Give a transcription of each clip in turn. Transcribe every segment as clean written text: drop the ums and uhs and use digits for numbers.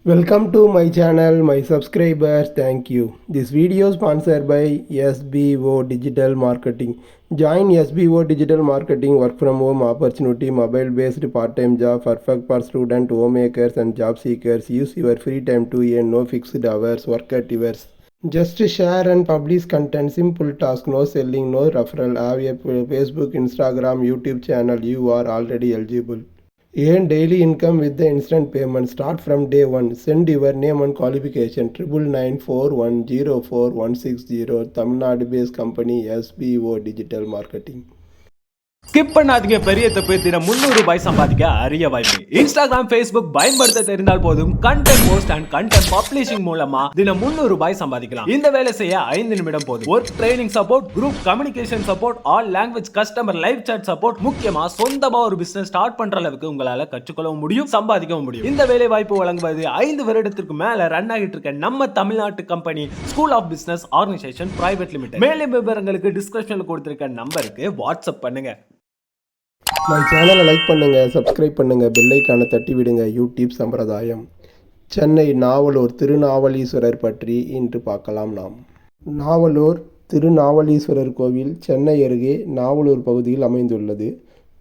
Welcome to my channel, my subscribers, thank you. This video sponsored by SBO Digital Marketing. Join SBO Digital Marketing work from home opportunity, mobile based part-time job, perfect for student, homemakers and job seekers. Use your free time to earn, no fixed hours, work at yours. Just share and publish content, simple task, no selling, no referral. Have a Facebook, Instagram, YouTube channel, you are already eligible. Earn daily income with the instant payment. Start from day one. Send your name and qualification. 9994104160. Tamil Nadu based company SBO Digital Marketing. Skip பண்ணாதீங்க. பெரிய தப்பு. தினம் 300 ரூபாய் சம்பாதிக்க அரிய வாய்ப்பு. Instagram, Facebook பயன்படுத்த தெரிந்தால் போதும். Content post and content publishing மூலமா தினம் 300 ரூபாய் சம்பாதிக்கலாம். இந்த வேலை செய்ய 5 நிமிடம் போதும். Work training support, group communication support, all language customer live chat support, முக்கியமா சொந்தமா ஒரு பிசினஸ் ஸ்டார்ட் பண்ற அளவுக்கு உங்களால கற்றுக்கொள்ளவும் முடியும், சம்பாதிக்கவும் முடியும். இந்த வேலை வாய்ப்பு வழங்குவது 5 வருடத்திற்கு மேல ரன் ஆகிட்டு இருக்க நம்ம தமிழ்நாட்டு company school of business organisation private limited. மேலும் விவரங்களுக்கு டிஸ்கிரிப்ஷன்ல கொடுத்திருக்க நம்பருக்கு வாட்ஸ்அப் பண்ணுங்க. மை சேனலை லைக் பண்ணுங்கள், சப்ஸ்கிரைப் பண்ணுங்கள், பெல்லைக்கான தட்டி விடுங்க. யூடியூப் சம்பிரதாயம். சென்னை நாவலூர் திருநாவலீஸ்வரர் பற்றி இன்று பார்க்கலாம். நாவலூர் திருநாவலீஸ்வரர் கோவில் சென்னை அருகே நாவலூர் பகுதியில் அமைந்துள்ளது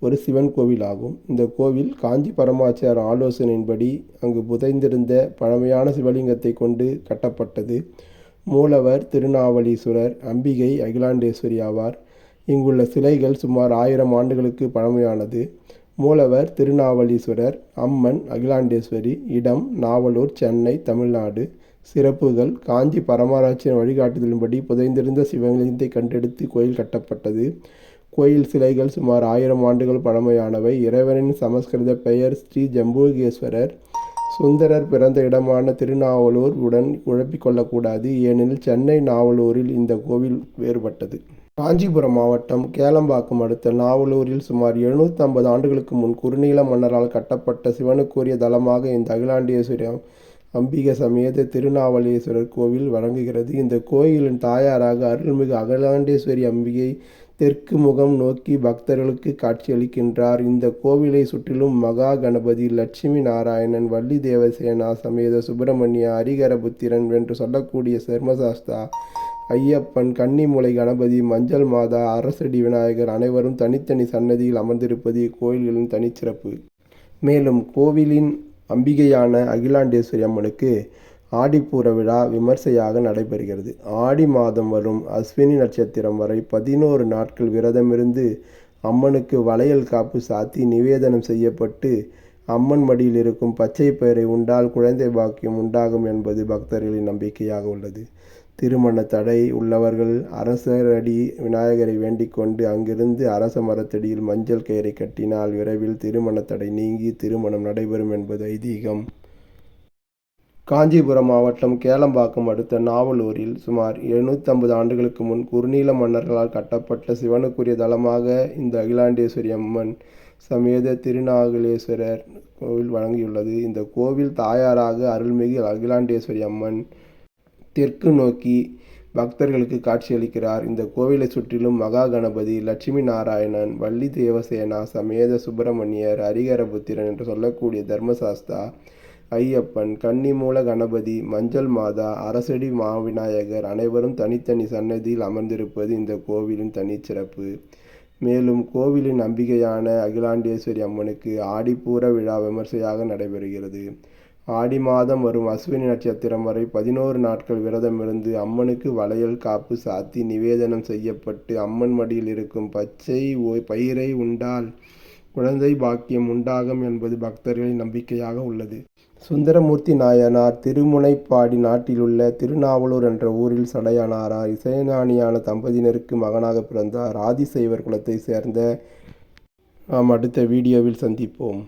ஒரு சிவன் கோவில் ஆகும். இந்த கோவில் காஞ்சி பரமாச்சார் ஆலோசனையின்படி அங்கு புதைந்திருந்த பழமையான சிவலிங்கத்தை கொண்டு கட்டப்பட்டது. மூலவர் திருநாவலீஸ்வரர், அம்பிகை அகிலாண்டேஸ்வரி ஆவார். இங்குள்ள சிலைகள் சுமார் 1000 ஆண்டுகளுக்கு பழமையானது. மூலவர் திருநாவலீஸ்வரர், அம்மன் அகிலாண்டேஸ்வரி. இடம் நாவலூர், சென்னை, தமிழ்நாடு. சிறப்புகள்: காஞ்சி பரமாராய்ச்சியின் வழிகாட்டுதலின்படி புதைந்திருந்த சிவலிங்கத்தை கண்டெடுத்து கோயில் கட்டப்பட்டது. கோயில் சிலைகள் சுமார் 1000 ஆண்டுகள் பழமையானவை. இறைவனின் சமஸ்கிருத பெயர் ஸ்ரீ ஜம்புகேஸ்வரர். சுந்தரர் பிறந்த இடமான திருநாவலூர் உடன் குழப்பிக்கொள்ளக்கூடாது, ஏனெனில் சென்னை நாவலூரில் இந்த கோவில் வேறுபட்டது. காஞ்சிபுரம் மாவட்டம் கேளம்பாக்கம் அடுத்த நாவலூரில் சுமார் 750 ஆண்டுகளுக்கு முன் குறுநில மன்னரால் கட்டப்பட்ட சிவனுக்குரிய தலமாக இந்த அகிலாண்டேஸ்வரி அம்பிகை சமேத திருநாவலீஸ்வரர் கோவில் வழங்குகிறது. இந்த கோயிலின் தாயாராக அருள்மிகு அகிலாண்டேஸ்வரி அம்பிகை தெற்கு முகம் நோக்கி பக்தர்களுக்கு காட்சியளிக்கின்றார். இந்த கோவிலை சுற்றிலும் மகா கணபதி, லட்சுமி நாராயணன், வள்ளி தேவசேனா சமேத சுப்பிரமணிய, ஹரிகரபுத்திரன் என்று சொல்லக்கூடிய தர்மசாஸ்தா, ஐயப்பன், கன்னிமூலை கணபதி, மஞ்சள் மாதா, அரசடி விநாயகர் அனைவரும் தனித்தனி சன்னதியில் அமர்ந்திருப்பது இக்கோயில்களின் தனிச்சிறப்பு. மேலும் கோவிலின் அம்பிகையான அகிலாண்டேஸ்வரி அம்மனுக்கு ஆடிப்பூர விழா விமர்சையாக நடைபெறுகிறது. ஆடி மாதம் வரும் அஸ்வினி நட்சத்திரம் வரை 11 நாட்கள் விரதமிருந்து அம்மனுக்கு வளையல் காப்பு சாத்தி நிவேதனம் செய்யப்பட்டு அம்மன் மடியில் இருக்கும் பச்சை பயிரை உண்டால் குழந்தை பாக்கியம் உண்டாகும் என்பது பக்தர்களின் நம்பிக்கையாக உள்ளது. திருமண தடை உள்ளவர்கள் அரசரடி விநாயகரை வேண்டிக் கொண்டு அங்கிருந்து அரச மரத்தடியில் மஞ்சள் கயிறை கட்டினால் விரைவில் திருமண தடை நீங்கி திருமணம் நடைபெறும் என்பது ஐதீகம். காஞ்சிபுரம் மாவட்டம் கேளம்பாக்கம் அடுத்த நாவலூரில் சுமார் 750 ஆண்டுகளுக்கு முன் குறுநில மன்னர்களால் கட்டப்பட்ட சிவனுக்குரிய தலமாக இந்த அகிலாண்டேஸ்வரி அம்மன் சமேத திருநாகலேஸ்வரர் கோவில் வழங்கியுள்ளது. இந்த கோவில் தாயாராக அருள்மிகு அகிலாண்டேஸ்வரி அம்மன் தெற்கு நோக்கி பக்தர்களுக்கு காட்சியளிக்கிறார். இந்த கோவிலை சுற்றிலும் மகா கணபதி, லட்சுமி நாராயணன், வள்ளி தேவசேனா சமேத சுப்பிரமணியர், ஹரிகரபுத்திரன் என்று சொல்லக்கூடிய தர்மசாஸ்தா, ஐயப்பன், கன்னிமூல கணபதி, மஞ்சள் மாதா, அரசடி மாவிநாயகர் அனைவரும் தனித்தனி சன்னதியில் அமர்ந்திருப்பது இந்த கோவிலின் தனிச்சிறப்பு. மேலும் கோவிலின் அம்பிகையான அகிலாண்டேஸ்வரி அம்மனுக்கு ஆடிப்பூர விழா விமர்சையாக நடைபெறுகிறது. ஆடி மாதம் வரும் அஸ்வினி நட்சத்திரம் வரை 11 நாட்கள் விரதமிருந்து அம்மனுக்கு வளையல் காப்பு சாத்தி நிவேதனம் செய்யப்பட்டு அம்மன் மடியில் இருக்கும் பச்சை பயிரை உண்டால் குழந்தை பாக்கியம் உண்டாகும் என்பது பக்தர்களின் நம்பிக்கையாக உள்ளது. சுந்தரமூர்த்தி நாயனார் திருமுனைப்பாடி நாட்டிலுள்ள திருநாவலூர் என்ற ஊரில் சடையனாரார் இசைஞானியான தம்பதியினருக்கு மகனாக பிறந்தார். ஆதிசைவர் குலத்தை சேர்ந்த நாம் அடுத்த வீடியோவில் சந்திப்போம்.